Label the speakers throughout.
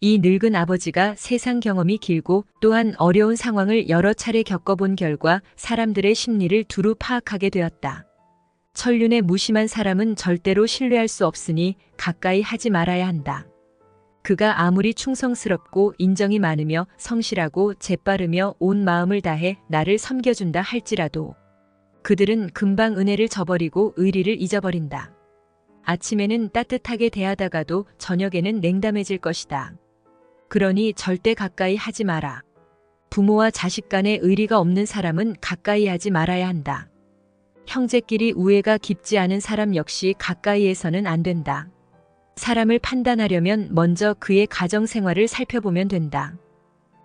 Speaker 1: 이 늙은 아버지가 세상 경험이 길고 또한 어려운 상황을 여러 차례 겪어본 결과 사람들의 심리를 두루 파악하게 되었다. 천륜의 무심한 사람은 절대로 신뢰할 수 없으니 가까이 하지 말아야 한다. 그가 아무리 충성스럽고 인정이 많으며 성실하고 재빠르며 온 마음을 다해 나를 섬겨준다 할지라도 그들은 금방 은혜를 저버리고 의리를 잊어버린다. 아침에는 따뜻하게 대하다가도 저녁에는 냉담해질 것이다. 그러니 절대 가까이 하지 마라. 부모와 자식 간에 의리가 없는 사람은 가까이 하지 말아야 한다. 형제끼리 우애가 깊지 않은 사람 역시 가까이에서는 안 된다. 사람을 판단하려면 먼저 그의 가정 생활을 살펴보면 된다.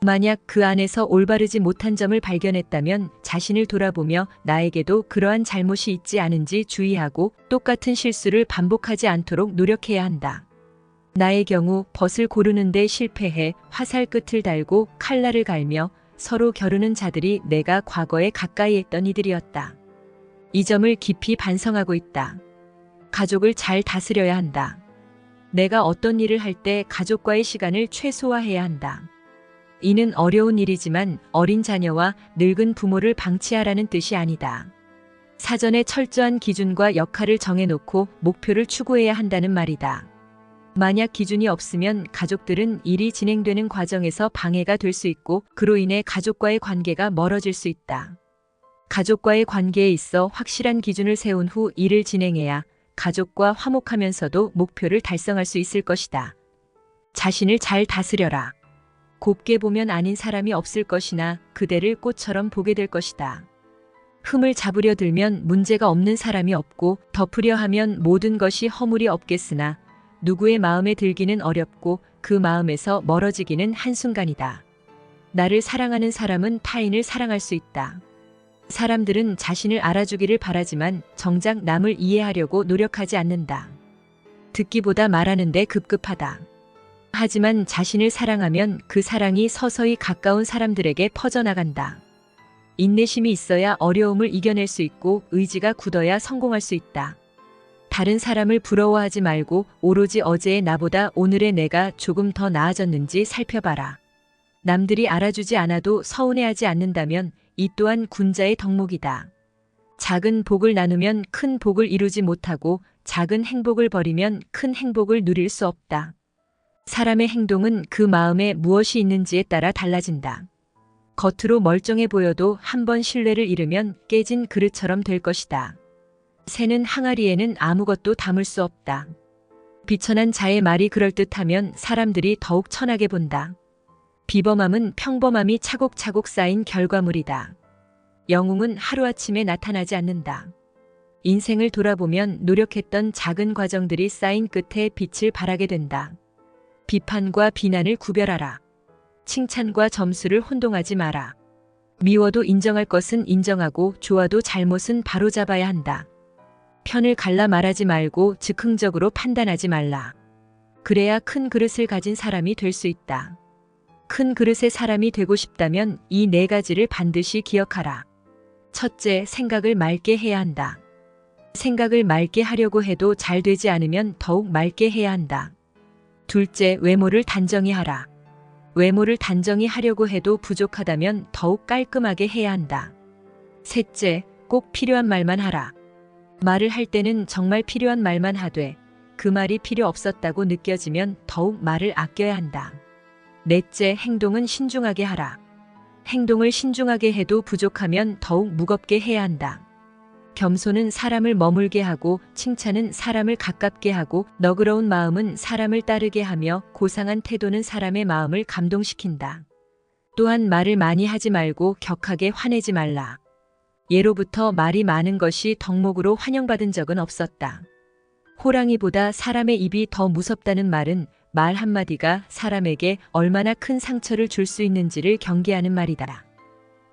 Speaker 1: 만약 그 안에서 올바르지 못한 점을 발견했다면 자신을 돌아보며 나에게도 그러한 잘못이 있지 않은지 주의하고 똑같은 실수를 반복하지 않도록 노력해야 한다. 나의 경우 벗을 고르는데 실패해 화살 끝을 달고 칼날을 갈며 서로 겨루는 자들이 내가 과거에 가까이 했던 이들이었다. 이 점을 깊이 반성하고 있다. 가족을 잘 다스려야 한다. 내가 어떤 일을 할 때 가족과의 시간을 최소화해야 한다. 이는 어려운 일이지만 어린 자녀와 늙은 부모를 방치하라는 뜻이 아니다. 사전에 철저한 기준과 역할을 정해놓고 목표를 추구해야 한다는 말이다. 만약 기준이 없으면 가족들은 일이 진행되는 과정에서 방해가 될 수 있고 그로 인해 가족과의 관계가 멀어질 수 있다. 가족과의 관계에 있어 확실한 기준을 세운 후 일을 진행해야 가족과 화목하면서도 목표를 달성할 수 있을 것이다. 자신을 잘 다스려라. 곱게 보면 아닌 사람이 없을 것이나 그대를 꽃처럼 보게 될 것이다. 흠을 잡으려 들면 문제가 없는 사람이 없고 덮으려 하면 모든 것이 허물이 없겠으나 누구의 마음에 들기는 어렵고 그 마음에서 멀어지기는 한순간이다. 나를 사랑하는 사람은 타인을 사랑할 수 있다. 사람들은 자신을 알아주기를 바라지만 정작 남을 이해하려고 노력하지 않는다. 듣기보다 말하는 데 급급하다. 하지만 자신을 사랑하면 그 사랑이 서서히 가까운 사람들에게 퍼져나간다. 인내심이 있어야 어려움을 이겨낼 수 있고 의지가 굳어야 성공할 수 있다. 다른 사람을 부러워하지 말고 오로지 어제의 나보다 오늘의 내가 조금 더 나아졌는지 살펴봐라. 남들이 알아주지 않아도 서운해하지 않는다면 이 또한 군자의 덕목이다. 작은 복을 나누면 큰 복을 이루지 못하고 작은 행복을 버리면 큰 행복을 누릴 수 없다. 사람의 행동은 그 마음에 무엇이 있는지에 따라 달라진다. 겉으로 멀쩡해 보여도 한번 신뢰를 잃으면 깨진 그릇처럼 될 것이다. 새는 항아리에는 아무것도 담을 수 없다. 비천한 자의 말이 그럴듯하면 사람들이 더욱 천하게 본다. 비범함은 평범함이 차곡차곡 쌓인 결과물이다. 영웅은 하루아침에 나타나지 않는다. 인생을 돌아보면 노력했던 작은 과정들이 쌓인 끝에 빛을 발하게 된다. 비판과 비난을 구별하라. 칭찬과 점수를 혼동하지 마라. 미워도 인정할 것은 인정하고 좋아도 잘못은 바로잡아야 한다. 편을 갈라 말하지 말고 즉흥적으로 판단하지 말라. 그래야 큰 그릇을 가진 사람이 될 수 있다. 큰 그릇의 사람이 되고 싶다면 이 네 가지를 반드시 기억하라. 첫째, 생각을 맑게 해야 한다. 생각을 맑게 하려고 해도 잘 되지 않으면 더욱 맑게 해야 한다. 둘째, 외모를 단정히 하라. 외모를 단정히 하려고 해도 부족하다면 더욱 깔끔하게 해야 한다. 셋째, 꼭 필요한 말만 하라. 말을 할 때는 정말 필요한 말만 하되 그 말이 필요 없었다고 느껴지면 더욱 말을 아껴야 한다. 넷째, 행동은 신중하게 하라. 행동을 신중하게 해도 부족하면 더욱 무겁게 해야 한다. 겸손은 사람을 머물게 하고 칭찬은 사람을 가깝게 하고 너그러운 마음은 사람을 따르게 하며 고상한 태도는 사람의 마음을 감동시킨다. 또한 말을 많이 하지 말고 격하게 화내지 말라. 예로부터 말이 많은 것이 덕목으로 환영받은 적은 없었다. 호랑이보다 사람의 입이 더 무섭다는 말은 말 한마디가 사람에게 얼마나 큰 상처를 줄 수 있는지를 경계하는 말이다.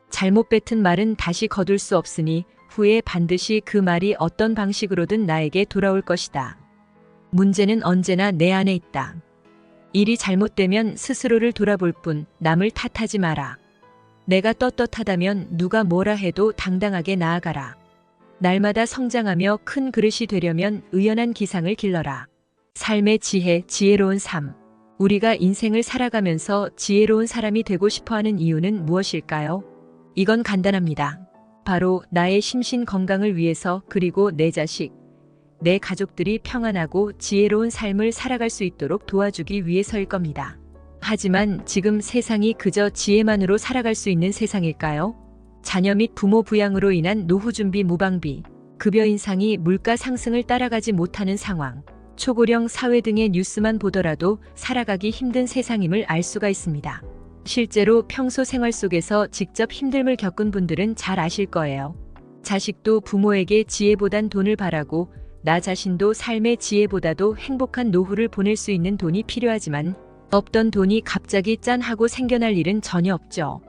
Speaker 1: 잘못 뱉은 말은 다시 거둘 수 없으니 후에 반드시 그 말이 어떤 방식으로든 나에게 돌아올 것이다. 문제는 언제나 내 안에 있다. 일이 잘못되면 스스로를 돌아볼 뿐 남을 탓하지 마라. 내가 떳떳하다면 누가 뭐라 해도 당당하게 나아가라. 날마다 성장하며 큰 그릇이 되려면 의연한 기상을 길러라. 삶의 지혜, 지혜로운 삶. 우리가 인생을 살아가면서 지혜로운 사람이 되고 싶어 하는 이유는 무엇일까요? 이건 간단합니다. 바로 나의 심신 건강을 위해서, 그리고 내 자식, 내 가족들이 평안하고 지혜로운 삶을 살아갈 수 있도록 도와주기 위해서일 겁니다. 하지만 지금 세상이 그저 지혜만으로 살아갈 수 있는 세상일까요? 자녀 및 부모 부양으로 인한 노후 준비 무방비, 급여 인상이 물가 상승을 따라가지 못하는 상황, 초고령 사회 등의 뉴스만 보더라도 살아가기 힘든 세상임을 알 수가 있습니다. 실제로 평소 생활 속에서 직접 힘듦을 겪은 분들은 잘 아실 거예요. 자식도 부모에게 지혜보단 돈을 바라고, 나 자신도 삶의 지혜보다도 행복한 노후를 보낼 수 있는 돈이 필요하지만 없던 돈이 갑자기 짠 하고 생겨날 일은 전혀 없죠.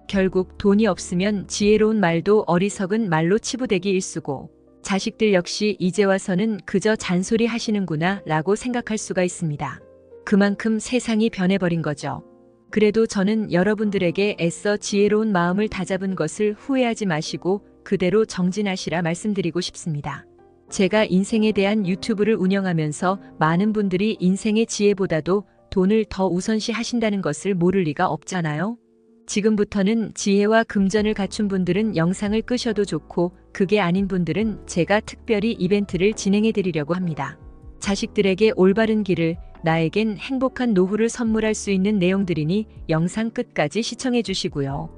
Speaker 1: 결국 돈이 없으면 지혜로운 말도 어리석은 말로 치부되기 일쑤고, 자식들 역시 이제 와서는 그저 잔소리 하시는구나 라고 생각할 수가 있습니다. 그만큼 세상이 변해버린 거죠. 그래도 저는 여러분들에게 애써 지혜로운 마음을 다잡은 것을 후회하지 마시고 그대로 정진하시라 말씀드리고 싶습니다. 제가 인생에 대한 유튜브를 운영하면서 많은 분들이 인생의 지혜보다도 돈을 더 우선시 하신다는 것을 모를 리가 없잖아요. 지금부터는 지혜와 금전을 갖춘 분들은 영상을 끄셔도 좋고, 그게 아닌 분들은 제가 특별히 이벤트를 진행해 드리려고 합니다. 자식들에게 올바른 길을, 나에겐 행복한 노후를 선물할 수 있는 내용들이니 영상 끝까지 시청해 주시고요.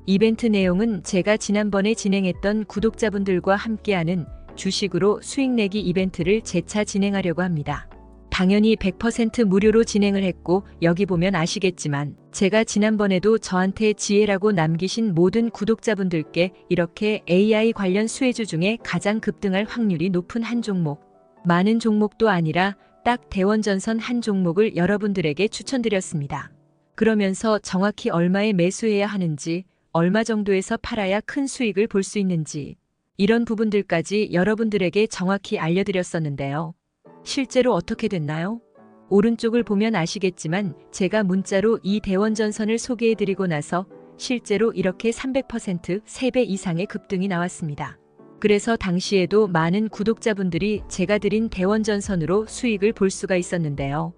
Speaker 1: 이벤트 내용은 제가 지난번에 진행했던 구독자분들과 함께하는 주식으로 수익 내기 이벤트를 재차 진행하려고 합니다. 당연히 100% 무료로 진행을 했고, 여기 보면 아시겠지만 제가 지난번에도 저한테 지혜라고 남기신 모든 구독자분들께 이렇게 AI 관련 수혜주 중에 가장 급등할 확률이 높은 한 종목, 많은 종목도 아니라 딱 대원전선 한 종목을 여러분들에게 추천드렸습니다. 그러면서 정확히 얼마에 매수해야 하는지, 얼마 정도에서 팔아야 큰 수익을 볼 수 있는지, 이런 부분들까지 여러분들에게 정확히 알려드렸었는데요. 실제로 어떻게 됐나요? 오른쪽을 보면 아시겠지만 제가 문자로 이 대원전선을 소개해드리고 나서 실제로 이렇게 300% 3배 이상의 급등이 나왔습니다. 그래서 당시에도 많은 구독자분들이 제가 드린 대원전선으로 수익을 볼 수가 있었는데요.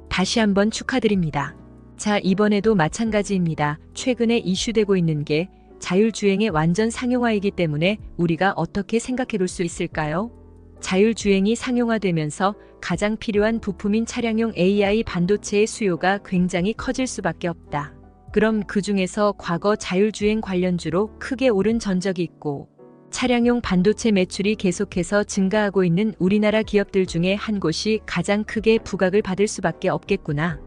Speaker 1: 다시 한번 축하드립니다. 자, 이번에도 마찬가지입니다. 최근에 이슈되고 있는 게 자율주행의 완전 상용화이기 때문에 우리가 어떻게 생각해 볼 수 있을까요? 자율주행이 상용화되면서 가장 필요한 부품인 차량용 AI 반도체의 수요가 굉장히 커질 수밖에 없다. 그럼 그 중에서 과거 자율주행 관련주로 크게 오른 전적이 있고, 차량용 반도체 매출이 계속해서 증가하고 있는 우리나라 기업들 중에 한 곳이 가장 크게 부각을 받을 수밖에 없겠구나.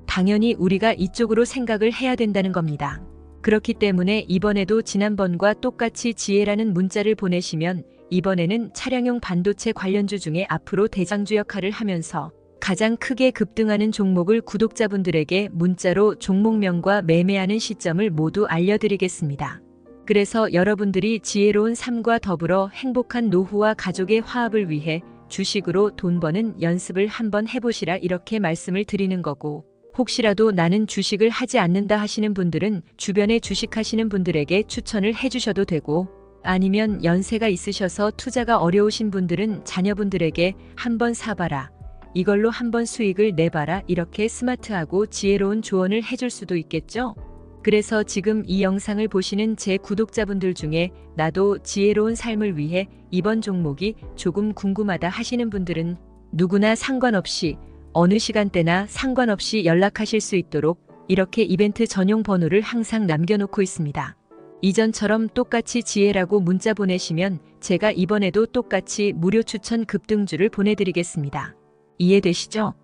Speaker 1: 당연히 우리가 이쪽으로 생각을 해야 된다는 겁니다. 그렇기 때문에 이번에도 지난번과 똑같이 지혜라는 문자를 보내시면 이번에는 차량용 반도체 관련주 중에 앞으로 대장주 역할을 하면서 가장 크게 급등하는 종목을 구독자분들에게 문자로 종목명과 매매하는 시점을 모두 알려드리겠습니다. 그래서 여러분들이 지혜로운 삶과 더불어 행복한 노후와 가족의 화합을 위해 주식으로 돈 버는 연습을 한번 해보시라 이렇게 말씀을 드리는 거고, 혹시라도 나는 주식을 하지 않는다 하시는 분들은 주변에 주식하시는 분들에게 추천을 해주셔도 되고, 아니면 연세가 있으셔서 투자가 어려우신 분들은 자녀분들에게 한번 사봐라, 이걸로 한번 수익을 내봐라, 이렇게 스마트하고 지혜로운 조언을 해줄 수도 있겠죠? 그래서 지금 이 영상을 보시는 제 구독자분들 중에 나도 지혜로운 삶을 위해 이번 종목이 조금 궁금하다 하시는 분들은 누구나 상관없이 어느 시간대나 상관없이 연락하실 수 있도록 이렇게 이벤트 전용 번호를 항상 남겨놓고 있습니다. 이전처럼 똑같이 지혜라고 문자 보내시면 제가 이번에도 똑같이 무료 추천 급등주를 보내드리겠습니다. 이해되시죠?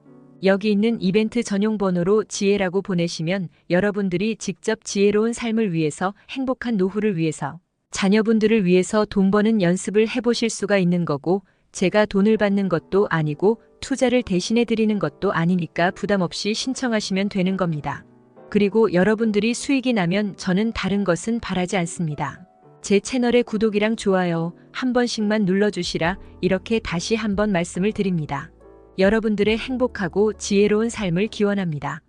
Speaker 1: 여기 있는 이벤트 전용 번호로 지혜라고 보내시면 여러분들이 직접 지혜로운 삶을 위해서, 행복한 노후를 위해서, 자녀분들을 위해서 돈 버는 연습을 해보실 수가 있는 거고, 제가 돈을 받는 것도 아니고 투자를 대신해 드리는 것도 아니니까 부담 없이 신청하시면 되는 겁니다. 그리고 여러분들이 수익이 나면 저는 다른 것은 바라지 않습니다. 제 채널의 구독이랑 좋아요 한 번씩만 눌러주시라 이렇게 다시 한번 말씀을 드립니다. 여러분들의 행복하고 지혜로운 삶을 기원합니다.